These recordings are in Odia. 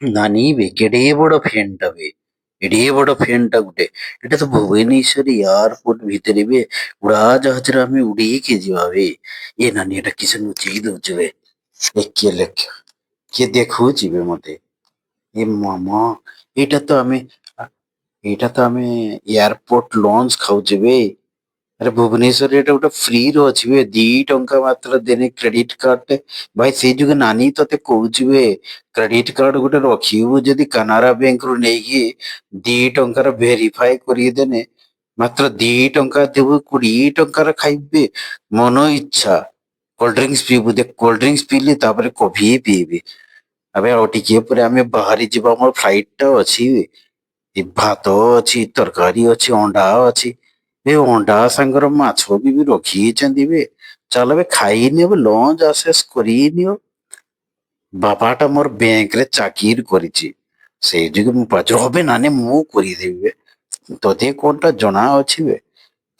ନାନୀ ବେ କେଡେ ବଡ ଫ୍ୟାନ ଟା ବେ। ଏଡେ ବଡ ଫ୍ୟାନ ଟା ଗୋଟେ। ଏଟା ତ ଭୁବନେଶ୍ୱର ଏୟାରପୋର୍ଟ ଭିତରେ ବେ ଉଡାଜାହାଜରେ ଆମେ ଉଡେଇକି ଯିବା ବେ। ଏ ନାନୀ ଏଟା କିସ ନୁଚେଇ ଦଉଛୁ ବେ। ଏ କିଏ ଲେଖ କିଏ ଦେଖଉଛି ବେ ମତେ। ଏ ମାମା ଏଇଟା ତ ଆମେ ଏଇଟା ତ ଆମେ ଏୟାରପୋର୍ଟ ଲଞ୍ଚ ଖାଉଛେ ବେ। ଆରେ ଭୁବନେଶ୍ୱରରେ ଏଟା ଗୋଟେ ଫ୍ରି ରେ ଅଛି ବେ 2 ଟଙ୍କା ମାତ୍ର ଦେନେ କ୍ରେଡିଟ କାର୍ଡ ଟେ। ଭାଇ ସେଇ ଯୁଗ ନାନୀ ତତେ କହୁଛି ବେ କ୍ରେଡିଟ କାର୍ଡ ଗୋଟେ ରଖିବୁ ଯଦି କାନାରା ବ୍ୟାଙ୍କ ରୁ ନେଇକି 2 ଟଙ୍କାର ଭେରିଫାଏ କରିକି ଦେନେ ମାତ୍ର 2 ଟଙ୍କା ଦେବୁ 20 ଟଙ୍କାର ଖାଇବେ ମନ ଇଚ୍ଛା। କୋଲ୍ଡଡ୍ରିଙ୍କସ ପିଇବୁ ଦେଖ କୋଲ୍ଡଡ୍ରିଙ୍କସ ପିଇଲି ତାପରେ କଫି ପିଇବି। ଆବେ ଆଉ ଟିକେ ପରେ ଆମେ ବାହାରି ଯିବା ଆମର ଫ୍ଲାଇଟ ଟା ଅଛି। ଏ ଭାତ ଅଛି ତରକାରୀ ଅଛି ଅଣ୍ଡା ଅଛି। ଏ ଅଣ୍ଡା ସାଙ୍ଗର ମାଛ ବି ରଖିଛନ୍ତି ବେ। ଚାଲ ବେ ଖାଇନିଅ ଲଞ୍ଚ ଆସେସ କରିନିଅ। ବାପାଟା ମୋର ବ୍ୟାଙ୍କରେ ଚାକିରି କରିଛି। ସେଇ ଯୋଗୁ ମୁଁ ପାଚ ହବେ ନାନୀ ମୁଁ କରିଦେବି ବେ। ତତେ କଣଟା ଜଣା ଅଛି ବେ।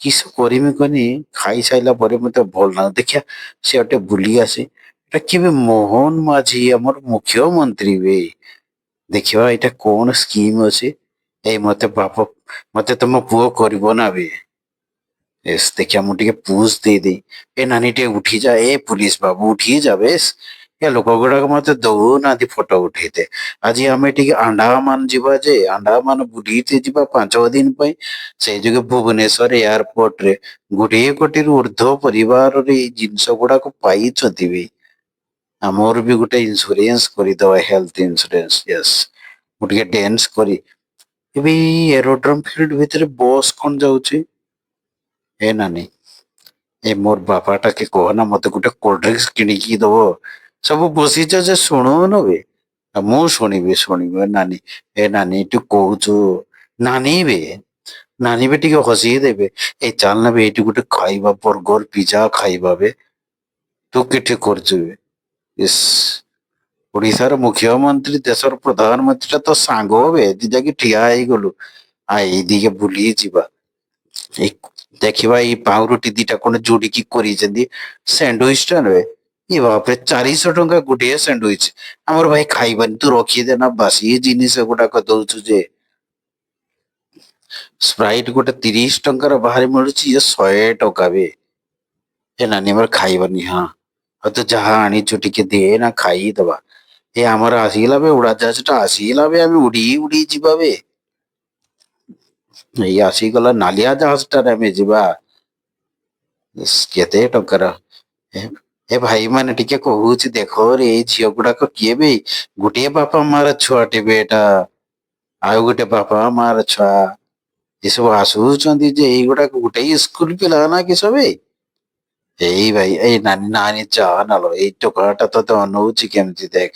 କିସ କରିମି କହନି ଖାଇସାଇଲା ପରେ ମତେ ଭଲ ଲାଗୁ ଦେଖିଆ ସିଆଡେ ଟିକେ ବୁଲି ଆସେ। ଏଟା କିଏ ବେ ମୋହନ ମାଝି ଆମର ମୁଖ୍ୟମନ୍ତ୍ରୀ ବେ। ଦେଖିବା ଏଇଟା କଣ ସ୍କିମ ଅଛି। ଏଇ ମତେ ତମ ପୁଅ କରିବ ନା ବେ। ଏସ୍ ଦେଖିଆ ମୁଁ ଟିକେ ପୁଷ ଦେଇଦେଇ ଏ ନାନୀ ଟିକେ ଉଠିଯା ଏ ପୁଲିସ ବାବୁ ଉଠି ଯା ବେଶ। ଏ ଲୋକ ଗୁଡାକ ମତେ ଦଉନାହାନ୍ତି ଫଟୋ ଉଠେଇତେ। ଆଜି ଆମେ ଟିକେ ଆଣ୍ଡାମାନ ଯିବା ଯେ ଆଣ୍ଡାମାନ ବୁଲିତେ ଯିବା 5 ଦିନ ପାଇଁ। ସେଇ ଯୋଗୁ ଭୁବନେଶ୍ଵର ଏୟାରପୋର୍ଟ ରେ 1 କୋଟିରୁ ଉର୍ଦ୍ଧ୍ବ ପରିବାରରେ ଏଇ ଜିନିଷ ଗୁଡାକୁ ପାଇଛନ୍ତି ବି। ଆମର ବି ଗୋଟେ ଇନ୍ସୁରାନ୍ସ କରିଦବା ହେଲ୍ଥ ଇନ୍ସୁରାନ୍ସ ୟେସ। ମୁଁ ଟିକେ ଡ୍ୟାନ୍ସ କରି ଏବେ ଏଇ ଏରୋଡ୍ରମ ଫିଲ୍ଡ ଭିତରେ ବସ୍ କଣ ଯାଉଛି? ଏ ନାନୀ ଏ ମୋର ବାପା ଟା କି କହନା ମତେ ଗୋଟେ କୋଲ୍ଡଡ୍ରିଙ୍କସ କିଣିକି ଦବ। ସବୁ ବସିଛ ଯେ ଶୁଣୁନ ବେ। ଆଉ ମୁଁ ଶୁଣିବି ନାନୀ ଏ ନାନୀ ତୁ କହୁଛୁ ନାନୀ ବେ ନାନୀ ବି ଟିକେ ହସି ଦେବେ ଏଇ ଚାଲନା ବେ ଏଇଠି ଗୋଟେ ଖାଇବା ବର୍ଗର ପିଜ୍ଜା ଖାଇବା ବେ। ତୁ କିଠି କରୁଛୁ ବେ ଇସ। ଓଡିଶାର ମୁଖ୍ୟମନ୍ତ୍ରୀ ଦେଶର ପ୍ରଧାନମନ୍ତ୍ରୀ ଟା ତ ସାଙ୍ଗ ବେ ଯାଇକି ଠିଆ ହେଇଗଲୁ। ଆ ଏଇଦିକେ ବୁଲି ଯିବା ଏଇ ଦେଖିବା ଏଇ ପାଉରୁଟି ଦିଟା କଣ ଯୋଡିକି କରିଛନ୍ତି ସାଣ୍ଡୱିଚ ଟା ନୁହେଁ। ଏ ବାପରେ 400 ଟଙ୍କା ଗୋଟିଏ ସାଣ୍ଡୱିଚ। ଆମର ଭାଇ ଖାଇବାନି ତୁ ରଖିଦେ ନା ବାସି ଜିନିଷ ଗୁଡାକ ଦଉଛୁ ଯେ। ସ୍ପ୍ରାଇଟ ଗୋଟେ 30 ଟଙ୍କାର ବାହାରେ ମିଳୁଛି ଇଏ 100 ଟଙ୍କା ବେ। ଏ ନାନୀ ଆମର ଖାଇବନି ହଁ ଆଉ ତୁ ଯାହା ଆଣିଛୁ ଟିକେ ଦେ ନା ଖାଇଦବା। ଏ ଆମର ଆସିଗଲା ବେ ଉଡାଜାହାଜ ଟା ଆସିଗଲା ବେ ଆମେ ଉଡି ଉଡି ଯିବା ବେ। ଏଇ ଆସିଗଲା ନାଲିଆ ଜାହାଜଟାରେ ଆମେ ଯିବା। ଇସ୍ କେତେ ଟଙ୍କାର ଏ ଭାଇ ମାନେ ଟିକେ କହୁଛି ଦେଖରେ ଏଇ ଝିଅ ଗୁଡାକ କିଏ ବେ? ଗୋଟିଏ ବାପା ମା ର ଛୁଆଟେ ବେ ଏଟା ଆଉ ଗୋଟେ ବାପା ମା ର ଛୁଆ। ଏସବୁ ଆସୁଛନ୍ତି ଯେ ଏଇଗୁଡାକ ଗୋଟେ ସ୍କୁଲ ପିଲା ନା କିସ ବେ? ଏଇ ଭାଇ ଏଇ ନାନୀ ନାନୀ ଯା ନଲ ଏଇ ଟୋକାଟା ତତେ ଅନଉଛି କେମିତି ଦେଖ।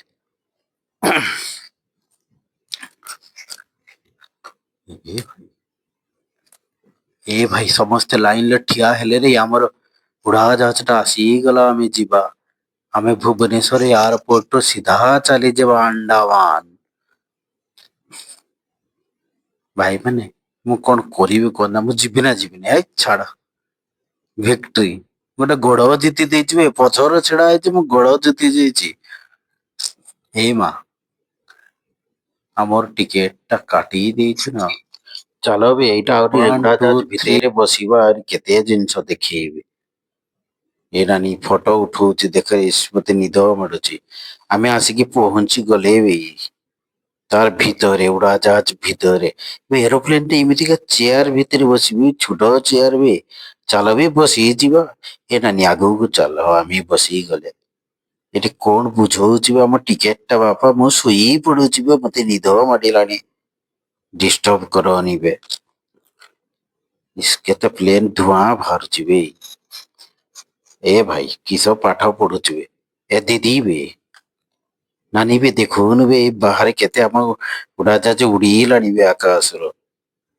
ଏ ଭାଇ ସମସ୍ତେ ଲାଇନରେ ଠିଆ ହେଲେରେ ଆମର ଉଡାଜାହାଜ ଟା ଆସିଗଲା ଆମେ ଯିବା। ଆମେ ଭୁବନେଶ୍ଵର ଏୟାରପୋର୍ଟରୁ ସିଧା ଚାଲିଯିବା ଆଣ୍ଡାମାନ। ଭାଇ ମାନେ ମୁଁ କଣ କରିବି କହନା ମୁଁ ଯିବି ନା ଯିବିନି ହେଇ ଛାଡ। ଭିକ୍ଟ୍ରି ଗୋଟେ ଗୋଡ ଜିତି ଦେଇଛି ବେ ପଛରେ ଛିଡା ହେଇଛି ମୁଁ ଗୋଡ ଜିତି ଯାଇଛି। ହେଇ ମା ଆମର ଟିକେଟ ଟା କାଟି ଦେଇଛୁ ନା। ଚାଲ ବେ ଏଇଟା ଆହୁରି ୱାନ୍ ଟୁ ଉଡାଜାହାଜ ଥ୍ରୀ ଭିତରେ ବସିବା ଆହୁରି କେତେ ଜିନିଷ ଦେଖେଇବି। ଏ ନାନୀ ଫଟୋ ଉଠଉଛି ଦେଖ ଇସ୍ ମତେ ନିଦ ମାଡୁଛି। ଆମେ ଆସିକି ପହଞ୍ଚି ଗଲେ ବେ। ତାର ଭିତରେ ଉଡାଜାହାଜ ଭିତରେ ଏରୋପ୍ଲେନ ଟେ ଏମିତିକା ଚେୟାର ଭିତରେ ବସିବି ଛୋଟ ଚେୟାର ବେ। ଚାଲ ବେ ବସି ଯିବା ଏ ନାନୀ ଆଗକୁ ଚାଲ ଆମେ ବସିକି ଗଲେ। ଏଠି କଣ ବୁଝଉଛି ଆମ ଟିକେଟ ଟା ବାପା ମୁଁ ଶୋଇ ପଡୁଛି ବେ ମତେ ନିଦ ମାଡିଲାଣି। ଡିଷ୍ଟର୍ବ କରନି ବେ। ଇସ୍ କେତେ ପ୍ଲେନ ଧୂଆଁ ବାହାରୁଛି ବେ। ଏ ଭାଇ କିସ ପାଠ ପଢୁଛୁ ବେ ଏ ଦିଦି ବେ। ନାନୀ ବେ ଦେଖୁନୁ ବେ ବାହାରେ କେତେ ଆମ ଉଡାଜାହାଜ ଉଡିଲାଣି ବେ ଆକାଶର।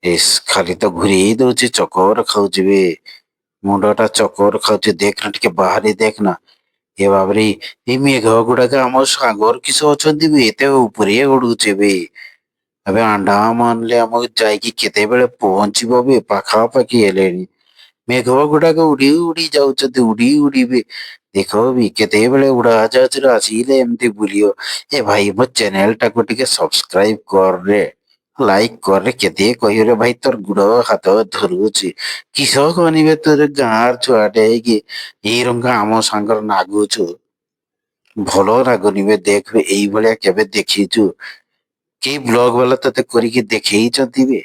ଇସ୍ ଖାଲି ତ ଘୁରେଇ ଦଉଛି ଚକର ଖାଉଛି ବେ। ମୁଣ୍ଡ ଟା ଚକର ଖାଉଛି ଦେଖ ନା ଟିକେ ବାହାରେ ଦେଖ ନା। ଏ ବାବରେ ଏଇ ମେଘ ଗୁଡାକ ଆମ ସାଙ୍ଗର କିସ ଅଛନ୍ତି ବେ ଏତେ ଉପରେ ଉଡୁଛି ବେ। ଏବେ ଆଣ୍ଡାମାନରେ ଆମକୁ ଯାଇକି କେତେବେଳେ ପହଞ୍ଚିବ ବେ ପାଖାପାଖି ହେଲେଣି। ମେଘ ଗୁଡାକ ଉଡି ଉଡି ଯାଉଛନ୍ତି ଉଡି ଉଡି ବେ। ଦେଖ ବି କେତେବେଳେ ଉଡାଜାହାଜରେ ଆସିଲେ ଏମିତି ବୁଲିବ। ଏ ଭାଇ ମୋ ଚ୍ୟାନେଲ ଟାକୁ ଟିକେ ସବସ୍କ୍ରାଇବ କରରେ, ଲାଇକ୍ କରରେ, କେତେ କହିବରେ ଭାଇ ତୋର ଗୋଡ ହାତ ଧରୁଛି। କିସ କରିବେ ତୋର ଗାଁର ଛୁଆଟେ ହେଇକି ଏଇ ରଙ୍ଗା ଆମ ସାଙ୍ଗରେ ନାଗୁଛୁ। ଭଲ ଲାଗୁନିବେ ଦେଖ ଏଇଭଳିଆ କେବେ ଦେଖିଛୁ? କେଇ ବ୍ଲଗ ବାଲା ତତେ କରିକି ଦେଖେଇଛନ୍ତି ବେ?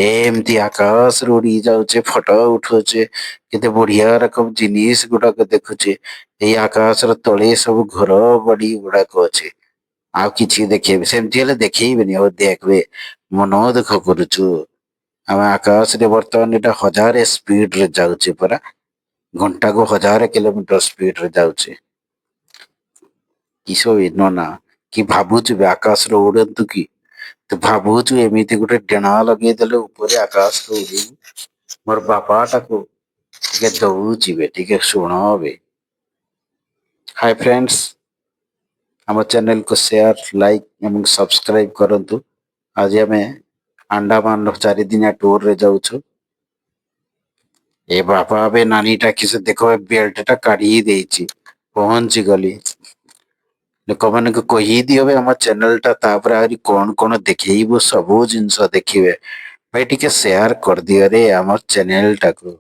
ଏମିତି ଆକାଶରେ ଉଡି ଯାଉଛେ ଫଟୋ ଉଠଉଛେ, କେତେ ବଢିଆ ରକମ ଜିନିଷ ଗୁଡାକ ଦେଖୁଛେ। ଏଇ ଆକାଶର ତଳେ ସବୁ ଘର ବାଡି ଗୁଡାକ ଅଛି। ଆଉ କିଛି ଦେଖେଇବେ, ସେମିତି ହେଲେ ଦେଖେଇବେନି। ଆଉ ଦେଖବେ ମନ ଦୁଃଖ କରୁଛୁ। ଆମେ ଆକାଶରେ ବର୍ତ୍ତମାନ ଏଇଟା 1000 ସ୍ପିଡ ରେ ଯାଉଛି ପରା। ଘଣ୍ଟାକୁ 1000 କିଲୋମିଟର ସ୍ପିଡ ରେ ଯାଉଛି। କିସ ବେ ନନା, କି ଭାବୁଛୁ ବେ ଆକାଶରେ ଉଡନ୍ତୁ କି? ତୁ ଭାବୁଛୁ ଏମିତି ଗୋଟେ ଡେଣା ଲଗେଇଦେଲେ ଉପରେ ଆକାଶରେ ଉଡିବୁ? ମୋର ବାପା ଟାକୁ ଟିକେ ଦଉଚି ବେ, ଟିକେ ଶୁଣ ବେ। ହାय ଫ୍ରେଣ୍ଡସ୍, ଆମ ଚ୍ୟାନେଲକୁ ସେୟାର, ଲାଇକ୍ ଏବଂ ସବସ୍କ୍ରାଇବ କରନ୍ତୁ। ଆଜି ଆମେ ଆଣ୍ଡାମାନ ଚାରିଦିନିଆ ଟୁରରେ ଯାଉଛୁ। ଏ ବାବା ବେ ନାନୀଟା କିସ ଦେଖ ବେଲ୍ଟ ଟା କାଢି ହି ଦେଇଛି। ପହଞ୍ଚି ଗଲି। ଲୋକମାନଙ୍କୁ କହିଦିଅ ବେ ଆମ ଚ୍ୟାନେଲ ଟା, ତାପରେ ଆହୁରି କଣ କଣ ଦେଖେଇବୁ ସବୁ ଜିନିଷ ଦେଖିବେ। ଭାଇ ଟିକେ ସେୟାର କରିଦିଅରେ ଆମ ଚ୍ୟାନେଲ ଟାକୁ।